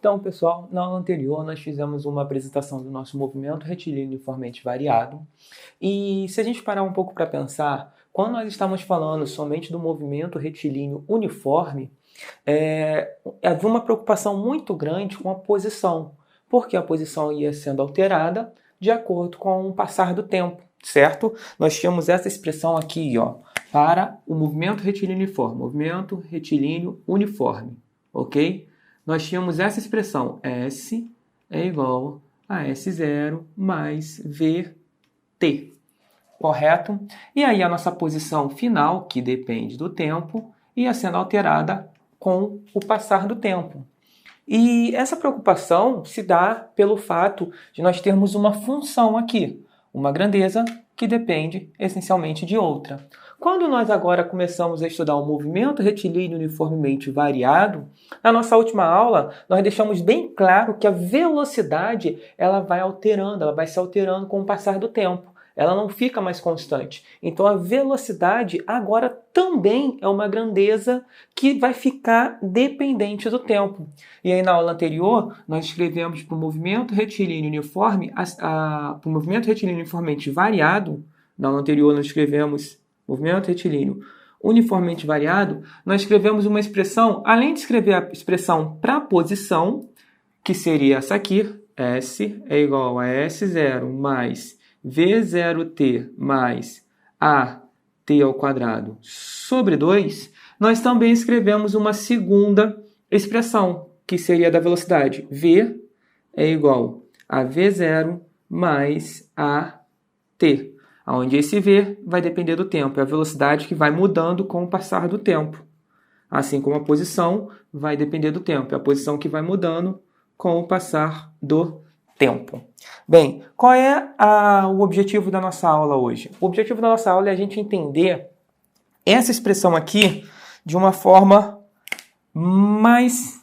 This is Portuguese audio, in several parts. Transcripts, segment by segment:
Então, pessoal, na aula anterior nós fizemos uma apresentação do nosso movimento retilíneo uniformemente variado. E se a gente parar um pouco para pensar, quando nós estamos falando somente do movimento retilíneo uniforme, havia uma preocupação muito grande com a posição, porque a posição ia sendo alterada de acordo com o passar do tempo, certo? Nós tínhamos essa expressão aqui, ó, para o movimento retilíneo uniforme, movimento retilíneo uniforme, ok? Nós tínhamos essa expressão, S é igual a S0 mais VT, correto? E aí a nossa posição final, que depende do tempo, ia sendo alterada com o passar do tempo. E essa preocupação se dá pelo fato de nós termos uma função aqui, uma grandeza que depende essencialmente de outra. Quando nós agora começamos a estudar o movimento retilíneo uniformemente variado, na nossa última aula nós deixamos bem claro que a velocidade ela vai alterando, ela vai se alterando com o passar do tempo. Ela não fica mais constante. Então a velocidade agora também é uma grandeza que vai ficar dependente do tempo. E aí na aula anterior nós escrevemos para o movimento retilíneo uniforme, para o movimento retilíneo uniformemente variado, na aula anterior nós escrevemos movimento retilíneo uniformemente variado, nós escrevemos uma expressão, além de escrever a expressão para a posição, que seria essa aqui, S é igual a S0 mais V0t mais AT ao quadrado sobre 2, nós também escrevemos uma segunda expressão, que seria da velocidade. V é igual a V0 mais AT, onde esse V vai depender do tempo, é a velocidade que vai mudando com o passar do tempo. Assim como a posição vai depender do tempo, é a posição que vai mudando com o passar do tempo. Bem, qual é o objetivo da nossa aula hoje? O objetivo da nossa aula é a gente entender essa expressão aqui de uma forma mais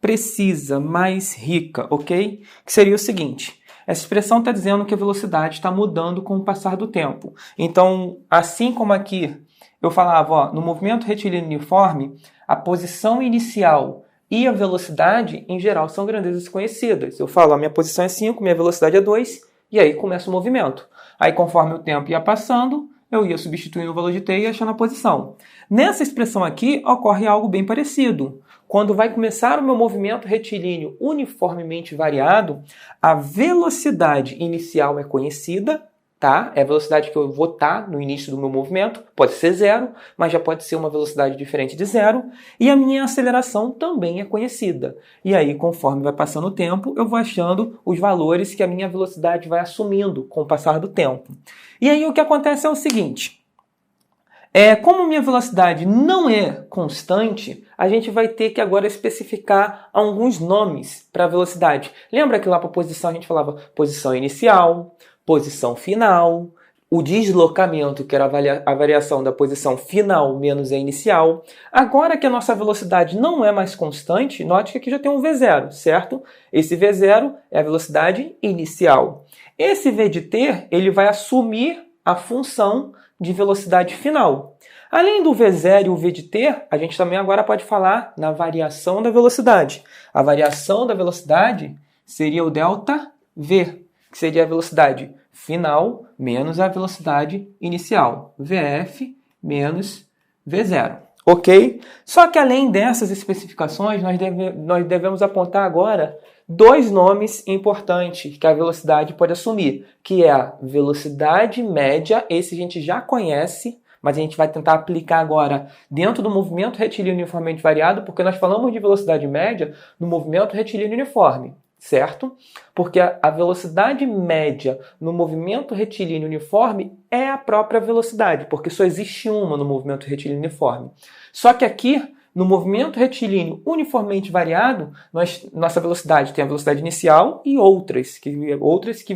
precisa, mais rica, ok? Que seria o seguinte: essa expressão está dizendo que a velocidade está mudando com o passar do tempo. Então, assim como aqui eu falava, ó, no movimento retilíneo uniforme, a posição inicial e a velocidade, em geral, são grandezas conhecidas. Eu falo, a minha posição é 5, minha velocidade é 2, e aí começa o movimento. Aí, conforme o tempo ia passando, eu ia substituindo o valor de t e achando a posição. Nessa expressão aqui, ocorre algo bem parecido. Quando vai começar o meu movimento retilíneo uniformemente variado, a velocidade inicial é conhecida, tá? É a velocidade que eu vou estar no início do meu movimento, pode ser 0, mas já pode ser uma velocidade diferente de 0, e a minha aceleração também é conhecida. E aí, conforme vai passando o tempo, eu vou achando os valores que a minha velocidade vai assumindo com o passar do tempo. E aí o que acontece é o seguinte: como minha velocidade não é constante, a gente vai ter que agora especificar alguns nomes para a velocidade. Lembra que lá para a posição a gente falava posição inicial, posição final, o deslocamento, que era a variação da posição final menos a inicial. Agora que a nossa velocidade não é mais constante, note que aqui já tem um V0, certo? Esse V0 é a velocidade inicial. Esse V de t, ele vai assumir a função de velocidade final. Além do V0 e o V de t, a gente também agora pode falar na variação da velocidade. A variação da velocidade seria o ΔV, que seria a velocidade final menos a velocidade inicial, VF menos V0, ok? Só que além dessas especificações, nós devemos apontar agora dois nomes importantes que a velocidade pode assumir, que é a velocidade média, esse a gente já conhece, mas a gente vai tentar aplicar agora dentro do movimento retilíneo uniformemente variado, porque nós falamos de velocidade média no movimento retilíneo uniforme, certo? Porque a velocidade média no movimento retilíneo uniforme é a própria velocidade, porque só existe uma no movimento retilíneo uniforme. Só que aqui, no movimento retilíneo uniformemente variado, nossa velocidade tem a velocidade inicial e outras que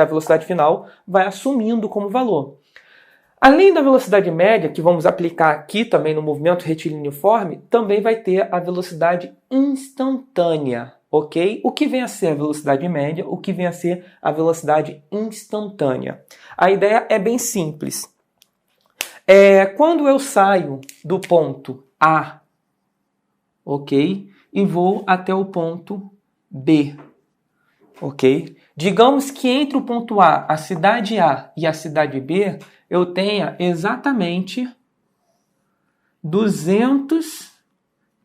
a velocidade final vai assumindo como valor. Além da velocidade média, que vamos aplicar aqui também no movimento retilíneo uniforme, também vai ter a velocidade instantânea, ok? O que vem a ser a velocidade média, o que vem a ser a velocidade instantânea? A ideia é bem simples. Quando eu saio do ponto A, ok? e vou até o ponto B, ok? Digamos que entre o ponto A cidade A e a cidade B, eu tenha exatamente 200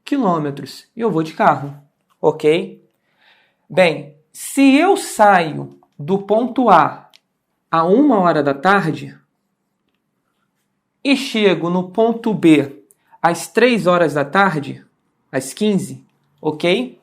quilômetros e eu vou de carro, ok? Bem, se eu saio do ponto A 1h da tarde e chego no ponto B às 3h da tarde, às 15, ok?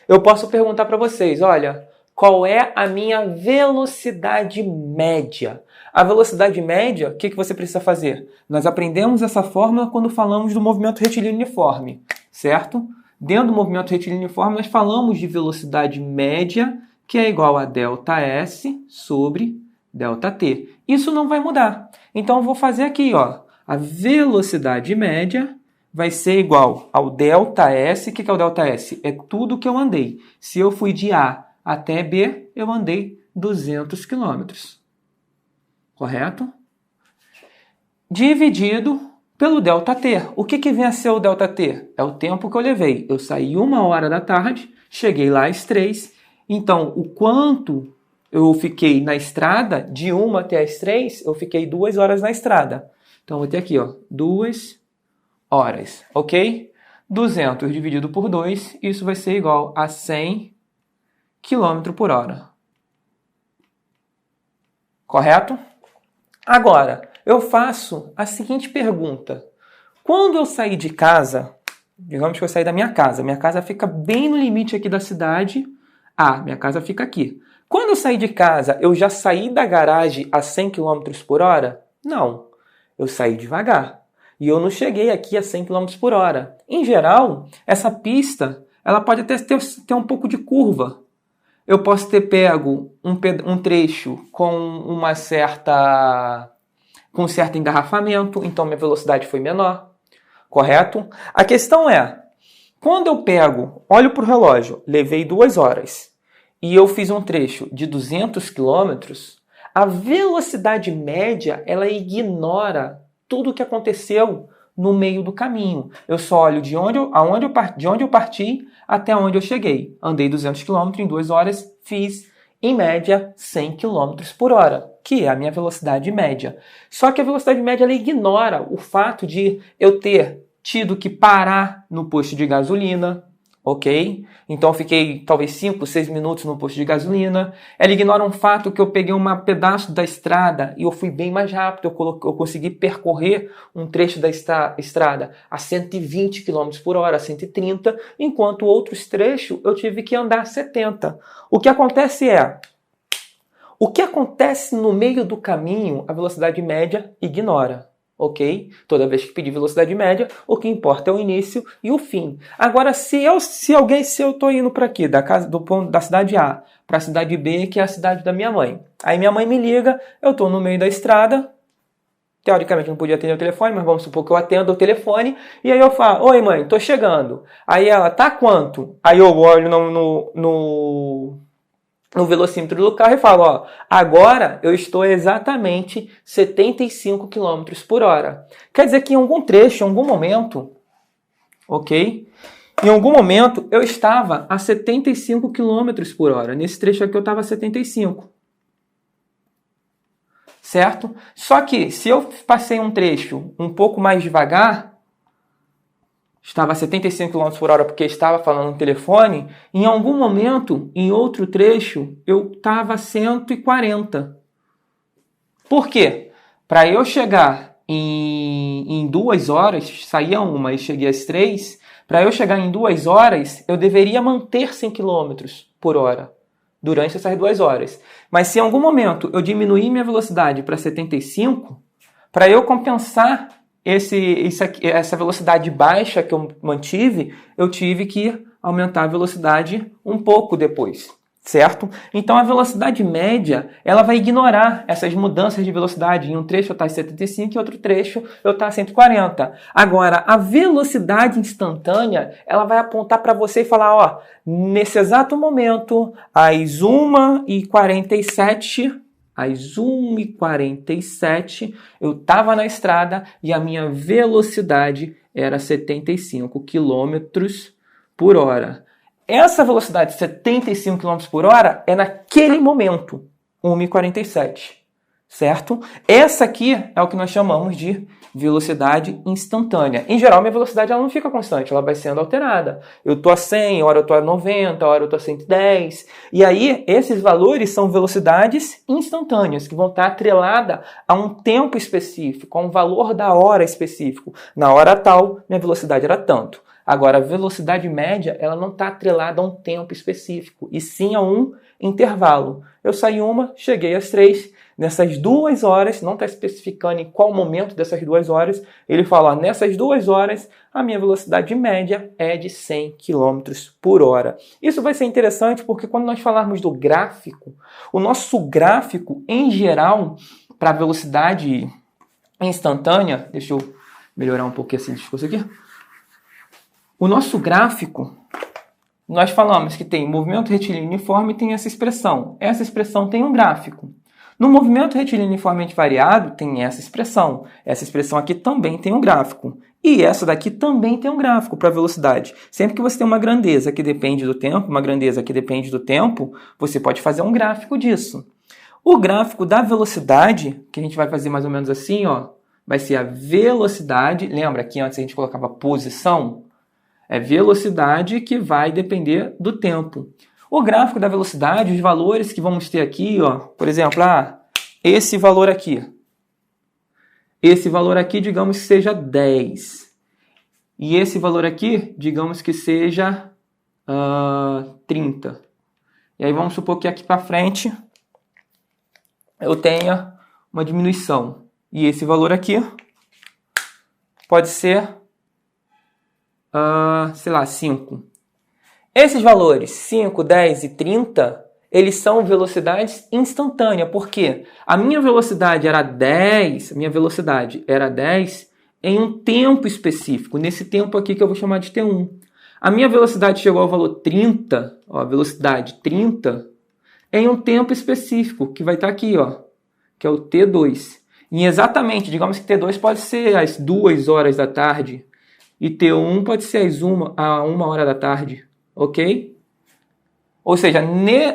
Eu posso perguntar para vocês, olha, qual é a minha velocidade média? A velocidade média, o que você precisa fazer? Nós aprendemos essa fórmula quando falamos do movimento retilíneo uniforme, certo? Dentro do movimento retilíneo uniforme, nós falamos de velocidade média, que é igual a ΔS sobre ΔT. Isso não vai mudar. Então, eu vou fazer aqui, ó, a velocidade média vai ser igual ao ΔS. O que é o ΔS? É tudo que eu andei. Se eu fui de A até B, eu andei 200 km. Correto? Dividido pelo ΔT. O que vem a ser o ΔT? É o tempo que eu levei. Eu saí 1h da tarde, cheguei lá às 3. Então, o quanto eu fiquei na estrada, de 1 até as 3, eu fiquei 2 horas na estrada. Então, vou ter aqui, ó, 2 horas, ok? 200 dividido por 2, isso vai ser igual a 100 km por hora. Correto? Agora, eu faço a seguinte pergunta. Quando eu saí de casa, digamos que eu saí da minha casa fica bem no limite aqui da cidade. Minha casa fica aqui. Quando eu saí de casa, eu já saí da garagem a 100 km por hora? Não, eu saí devagar. E eu não cheguei aqui a 100 km por hora. Em geral, essa pista ela pode até ter um pouco de curva. Eu posso ter pego um trecho com com certo engarrafamento, então minha velocidade foi menor. Correto? A questão é, quando eu olho para o relógio, levei 2 horas e eu fiz um trecho de 200 km, a velocidade média ela ignora tudo o que aconteceu no meio do caminho. Eu só olho de onde eu parti até onde eu cheguei. Andei 200 km em 2 horas, fiz, em média, 100 km por hora, que é a minha velocidade média. Só que a velocidade média ela ignora o fato de eu ter tido que parar no posto de gasolina, ok? Então eu fiquei talvez 5, 6 minutos no posto de gasolina. Ela ignora um fato que eu peguei um pedaço da estrada e eu fui bem mais rápido. Eu consegui percorrer um trecho da estrada a 120 km por hora, 130, enquanto outros trechos eu tive que andar 70. O que acontece no meio do caminho, a velocidade média ignora. Ok? Toda vez que pedir velocidade média, o que importa é o início e o fim. Agora, se eu estou indo para aqui, da cidade A para a cidade B, que é a cidade da minha mãe. Aí minha mãe me liga, eu estou no meio da estrada, teoricamente não podia atender o telefone, mas vamos supor que eu atendo o telefone, e aí eu falo, oi mãe, estou chegando. Aí ela, tá quanto? Aí eu olho no velocímetro do carro e falo, ó, agora eu estou exatamente 75 km por hora. Quer dizer que em algum trecho, em algum momento, ok? Em algum momento eu estava a 75 km por hora. Nesse trecho aqui eu estava a 75. Certo? Só que se eu passei um trecho um pouco mais devagar, estava a 75 km por hora porque estava falando no telefone, em algum momento, em outro trecho, eu estava a 140. Por quê? Para eu chegar em 2 horas, saía uma e cheguei às 3, para eu chegar em 2 horas, eu deveria manter 100 km por hora durante essas 2 horas. Mas se em algum momento eu diminuir minha velocidade para 75, para eu compensar essa velocidade baixa que eu mantive, eu tive que aumentar a velocidade um pouco depois, certo? Então a velocidade média, ela vai ignorar essas mudanças de velocidade. Em um trecho eu estou a 75 e em outro trecho eu estou a 140. Agora, a velocidade instantânea, ela vai apontar para você e falar, ó, nesse exato momento, às 1h47, eu estava na estrada e a minha velocidade era 75 km por hora. Essa velocidade de 75 km por hora é naquele momento, 1,47, certo? Essa aqui é o que nós chamamos de velocidade instantânea. Em geral, minha velocidade ela não fica constante, ela vai sendo alterada. Eu estou a 100, hora eu estou a 90, hora eu estou a 110. E aí, esses valores são velocidades instantâneas, que vão estar atreladas a um tempo específico, a um valor da hora específico. Na hora tal, minha velocidade era tanto. Agora, a velocidade média, ela não está atrelada a um tempo específico, e sim a um intervalo. Eu saí uma, cheguei às 3, nessas 2 horas, não está especificando em qual momento dessas 2 horas, ele fala, ó, nessas 2 horas, a minha velocidade média é de 100 km por hora. Isso vai ser interessante porque quando nós falarmos do gráfico, o nosso gráfico, em geral, para a velocidade instantânea, deixa eu melhorar um pouquinho esse discurso aqui, o nosso gráfico, nós falamos que tem movimento retilíneo uniforme e tem essa expressão. Essa expressão tem um gráfico. No movimento retilíneo uniformemente variado, tem essa expressão. Essa expressão aqui também tem um gráfico. E essa daqui também tem um gráfico para a velocidade. Sempre que você tem uma grandeza que depende do tempo, uma grandeza que depende do tempo, você pode fazer um gráfico disso. O gráfico da velocidade, que a gente vai fazer mais ou menos assim, ó, vai ser a velocidade. Lembra que antes a gente colocava posição? É velocidade que vai depender do tempo. O gráfico da velocidade, os valores que vamos ter aqui, ó, por exemplo, esse valor aqui. Esse valor aqui, digamos que seja 10. E esse valor aqui, digamos que seja 30. E aí vamos supor que aqui para frente eu tenha uma diminuição. E esse valor aqui pode ser sei lá, 5. Esses valores, 5, 10 e 30, eles são velocidades instantâneas. Por quê? A minha velocidade era 10, em um tempo específico. Nesse tempo aqui que eu vou chamar de T1. A minha velocidade chegou ao valor 30, ó, velocidade 30, em um tempo específico, que vai estar aqui, ó, que é o T2. E exatamente, digamos que T2 pode ser às 2 horas da tarde, e T1 pode ser às 1 hora da tarde, ok? Ou seja,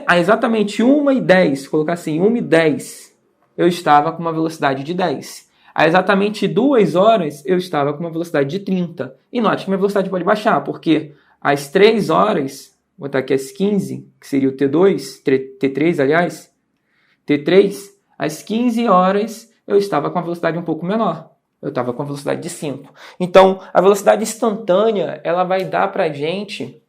a exatamente 1h10, colocar assim, 1h10, eu estava com uma velocidade de 10. A exatamente 2 horas, eu estava com uma velocidade de 30. E note que minha velocidade pode baixar, porque às 3 horas, vou botar aqui às 15, que seria o T2, T3, aliás, T3, às 15 horas, eu estava com uma velocidade um pouco menor. Eu estava com a velocidade de 5. Então, a velocidade instantânea, ela vai dar para a gente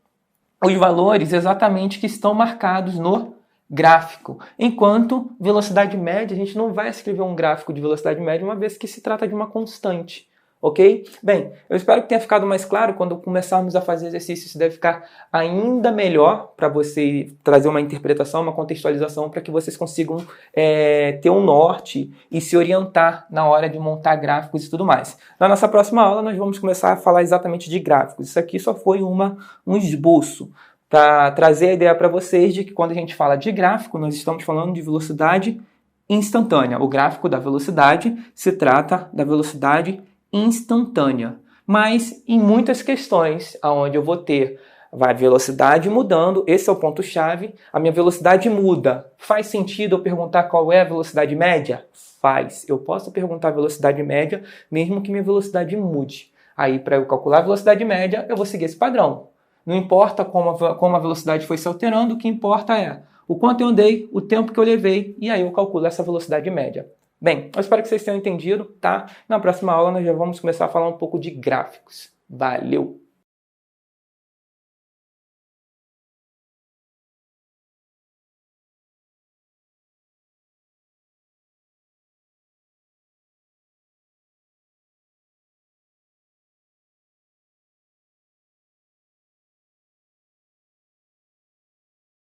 os valores exatamente que estão marcados no gráfico. Enquanto velocidade média, a gente não vai escrever um gráfico de velocidade média, uma vez que se trata de uma constante. Ok? Bem, eu espero que tenha ficado mais claro. Quando começarmos a fazer exercício, isso deve ficar ainda melhor para você trazer uma interpretação, uma contextualização, para que vocês consigam ter um norte e se orientar na hora de montar gráficos e tudo mais. Na nossa próxima aula, nós vamos começar a falar exatamente de gráficos. Isso aqui só foi um esboço para trazer a ideia para vocês de que quando a gente fala de gráfico, nós estamos falando de velocidade instantânea. O gráfico da velocidade se trata da velocidade instantânea, mas em muitas questões onde eu vou ter a velocidade mudando, esse é o ponto-chave, a minha velocidade muda. Faz sentido eu perguntar qual é a velocidade média? Faz. Eu posso perguntar a velocidade média, mesmo que minha velocidade mude. Aí, para eu calcular a velocidade média, eu vou seguir esse padrão. Não importa como a velocidade foi se alterando, o que importa é o quanto eu andei, o tempo que eu levei, e aí eu calculo essa velocidade média. Bem, eu espero que vocês tenham entendido, tá? Na próxima aula nós já vamos começar a falar um pouco de gráficos. Valeu!